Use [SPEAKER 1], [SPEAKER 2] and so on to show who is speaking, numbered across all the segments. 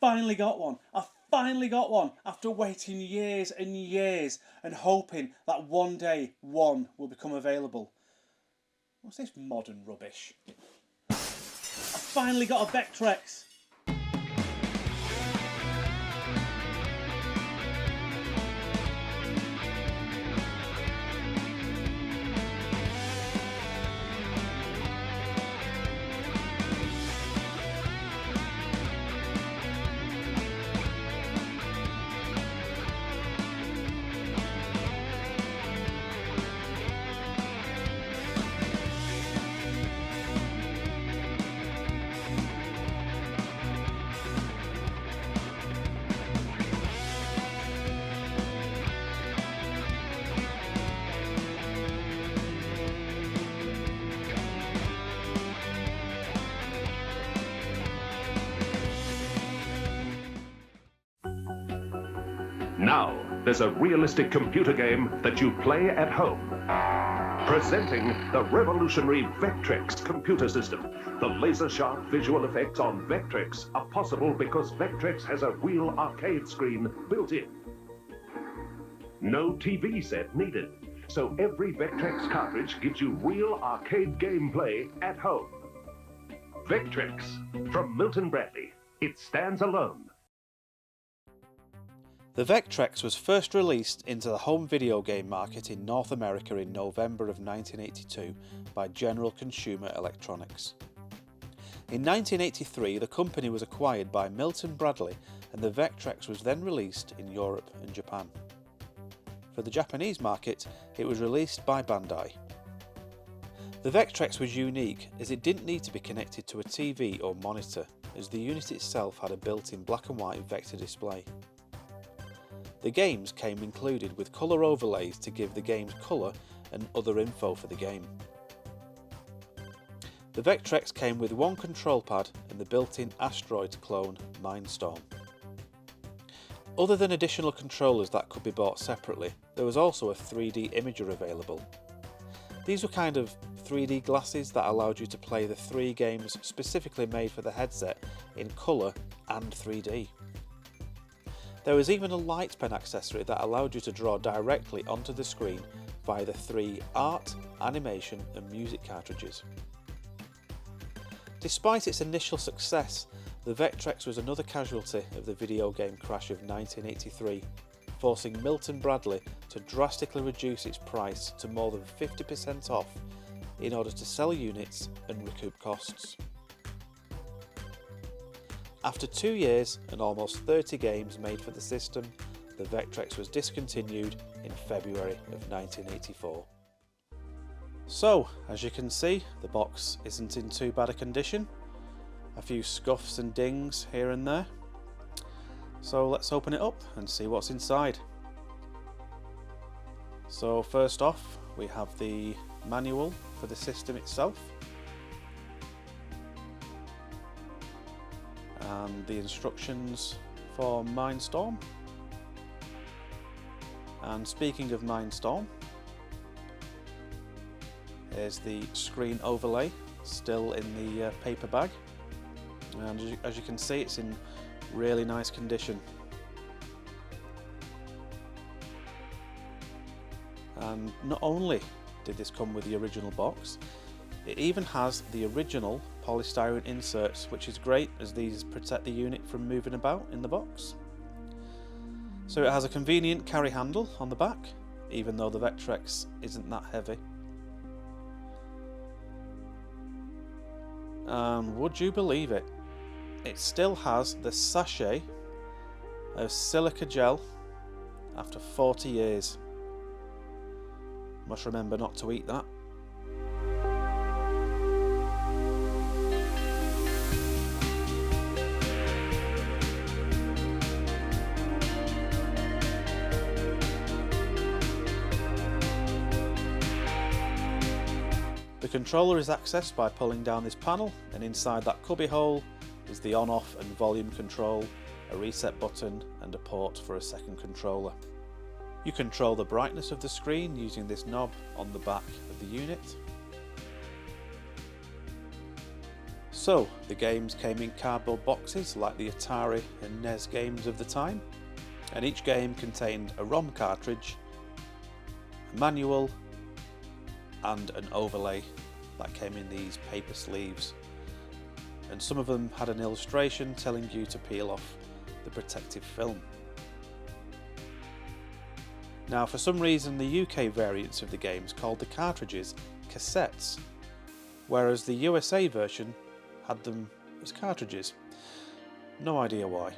[SPEAKER 1] finally got one. I finally got one after waiting years and years and hoping that one day one will become available. What's this modern rubbish? I finally got a Vectrex.
[SPEAKER 2] Now, there's a realistic computer game that you play at home. Presenting the revolutionary Vectrex computer system. The laser-sharp visual effects on Vectrex are possible because Vectrex has a real arcade screen built in. No TV set needed, so every Vectrex cartridge gives you real arcade gameplay at home. Vectrex, from Milton Bradley. It stands alone.
[SPEAKER 3] The Vectrex was first released into the home video game market in North America in November of 1982 by General Consumer Electronics. In 1983, the company was acquired by Milton Bradley and the Vectrex was then released in Europe and Japan. For the Japanese market, it was released by Bandai. The Vectrex was unique as it didn't need to be connected to a TV or monitor, as the unit itself had a built-in black and white vector display. The games came included with colour overlays to give the games colour and other info for the game. The Vectrex came with one control pad and the built-in Asteroid clone Mindstorm. Other than additional controllers that could be bought separately, there was also a 3D imager available. These were kind of 3D glasses that allowed you to play the 3 games specifically made for the headset in colour and 3D. There was even a light pen accessory that allowed you to draw directly onto the screen via the 3 art, animation and music cartridges. Despite its initial success, the Vectrex was another casualty of the video game crash of 1983, forcing Milton Bradley to drastically reduce its price to more than 50% off in order to sell units and recoup costs. After 2 years and almost 30 games made for the system, the Vectrex was discontinued in February of 1984. So, as you can see, the box isn't in too bad a condition. A few scuffs and dings here and there. So let's open it up and see what's inside. So first off, we have the manual for the system itself. And the instructions for Mindstorm. And speaking of Mindstorm, here's the screen overlay still in the paper bag, and as you can see, it's in really nice condition. And not only did this come with the original box, it even has the original polystyrene inserts, which is great as these protect the unit from moving about in the box. So it has a convenient carry handle on the back, even though the Vectrex isn't that heavy. And would you believe it, it still has the sachet of silica gel after 40 years. Must remember not to eat that. The controller is accessed by pulling down this panel, and inside that cubby hole is the on-off and volume control, a reset button and a port for a second controller. You control the brightness of the screen using this knob on the back of the unit. So, the games came in cardboard boxes like the Atari and NES games of the time, and each game contained a ROM cartridge, a manual, and an overlay that came in these paper sleeves. And some of them had an illustration telling you to peel off the protective film. Now, for some reason, the UK variants of the games called the cartridges cassettes, whereas the USA version had them as cartridges. No idea why.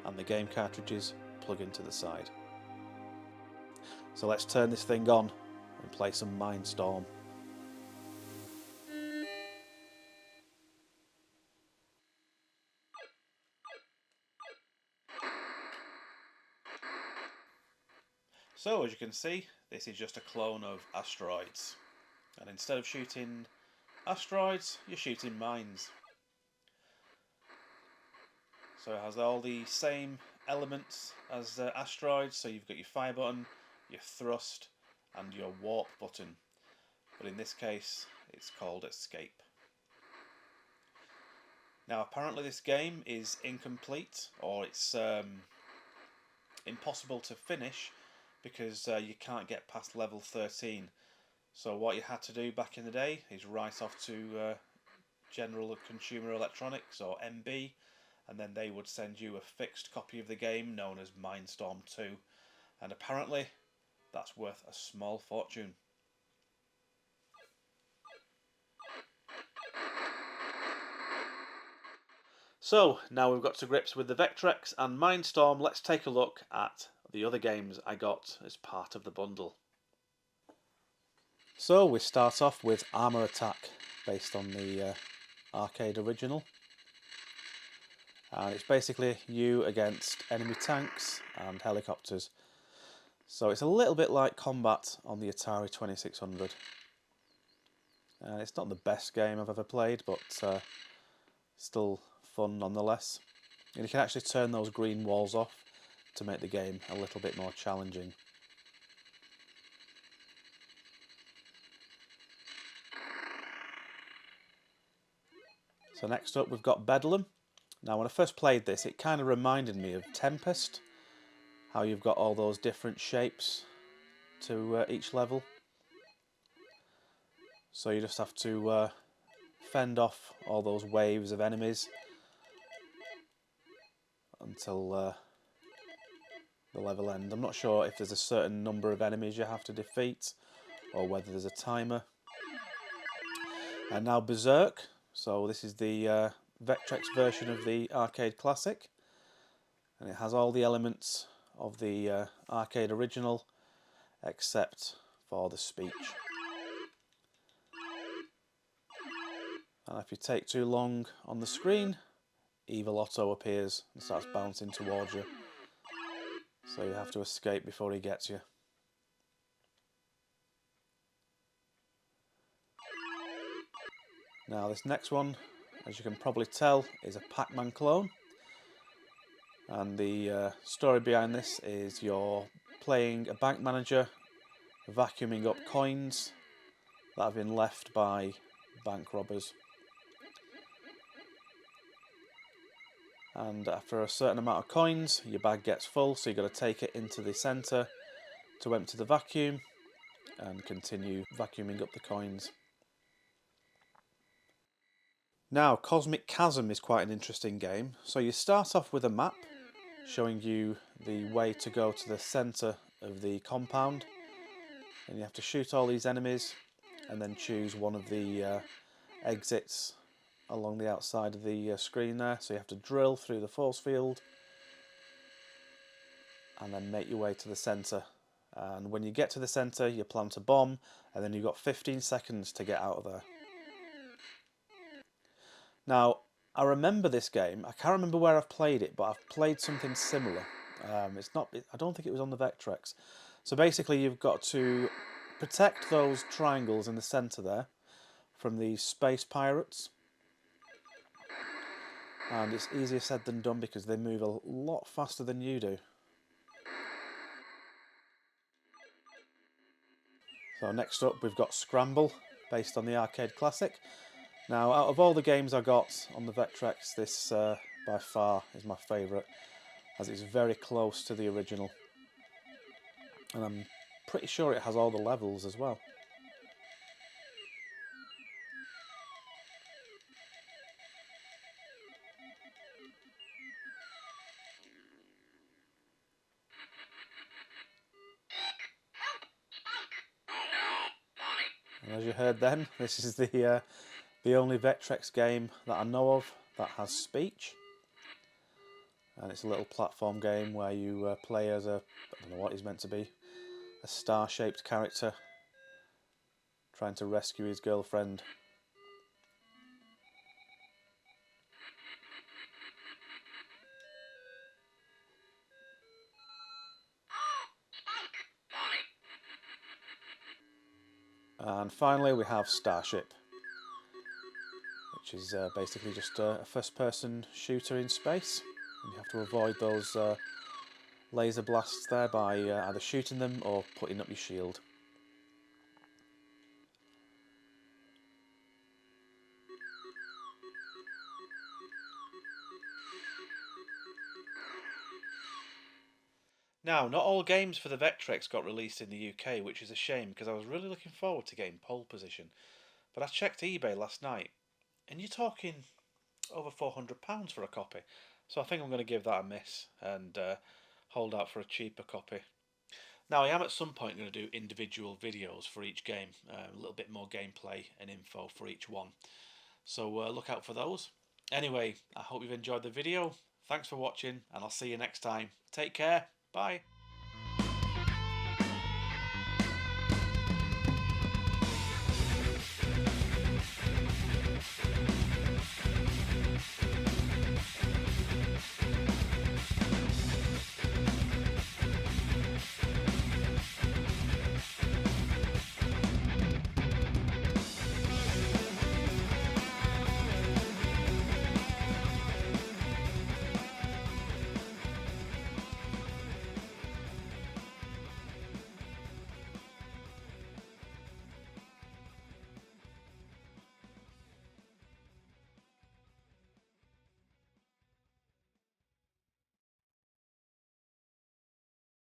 [SPEAKER 3] And the game cartridges plug into the side. So let's turn this thing on and play some Mindstorm. So as you can see, this is just a clone of asteroids. And instead of shooting asteroids, you're shooting mines. So it has all the same elements as asteroids, so you've got your fire button, your thrust and your warp button. But in this case, it's called escape. Now apparently this game is incomplete, or it's impossible to finish because you can't get past level 13. So what you had to do back in the day is write off to General Consumer Electronics, or MB, and then they would send you a fixed copy of the game known as Mindstorm 2, and apparently that's worth a small fortune. So now we've got to grips with the Vectrex and Mindstorm, let's take a look at the other games I got as part of the bundle. So we start off with Armour Attack, based on the arcade original. And it's basically you against enemy tanks and helicopters. So it's a little bit like Combat on the Atari 2600. And it's not the best game I've ever played, but still fun nonetheless. And you can actually turn those green walls off to make the game a little bit more challenging. So next up we've got Bedlam. Now when I first played this, it kind of reminded me of Tempest, how you've got all those different shapes to each level. So you just have to fend off all those waves of enemies until the level end. I'm not sure if there's a certain number of enemies you have to defeat or whether there's a timer. And now Berserk. So this is the Vectrex version of the arcade classic, and it has all the elements of the arcade original except for the speech. And if you take too long on the screen, Evil Otto appears and starts bouncing towards you, so you have to escape before he gets you. Now this next one, as you can probably tell, is a Pac-Man clone, and the story behind this is you're playing a bank manager vacuuming up coins that have been left by bank robbers. And after a certain amount of coins, your bag gets full, so you've got to take it into the centre to empty the vacuum and continue vacuuming up the coins. Now, Cosmic Chasm is quite an interesting game. So you start off with a map showing you the way to go to the centre of the compound, and you have to shoot all these enemies and then choose one of the exits along the outside of the screen there. So you have to drill through the force field and then make your way to the centre. And when you get to the centre, you plant a bomb, and then you've got 15 seconds to get out of there. Now, I remember this game. I can't remember where I've played it, but I've played something similar. I don't think it was on the Vectrex. So basically, you've got to protect those triangles in the centre there from these space pirates. And it's easier said than done because they move a lot faster than you do. So next up we've got Scramble, based on the arcade classic. Now, out of all the games I got on the Vectrex, this by far is my favourite, as it's very close to the original. And I'm pretty sure it has all the levels as well. And as you heard then, this is the only Vectrex game that I know of that has speech. And it's a little platform game where you play as a, I don't know what he's meant to be, a star-shaped character trying to rescue his girlfriend. And finally we have Starship, which is basically just a first-person shooter in space. And you have to avoid those laser blasts there by either shooting them or putting up your shield. Now, not all games for the Vectrex got released in the UK, which is a shame because I was really looking forward to getting pole position. But I checked eBay last night, and you're talking over £400 for a copy. So I think I'm going to give that a miss and hold out for a cheaper copy. Now, I am at some point going to do individual videos for each game, a little bit more gameplay and info for each one. So look out for those. Anyway, I hope you've enjoyed the video. Thanks for watching, and I'll see you next time. Take care. Bye.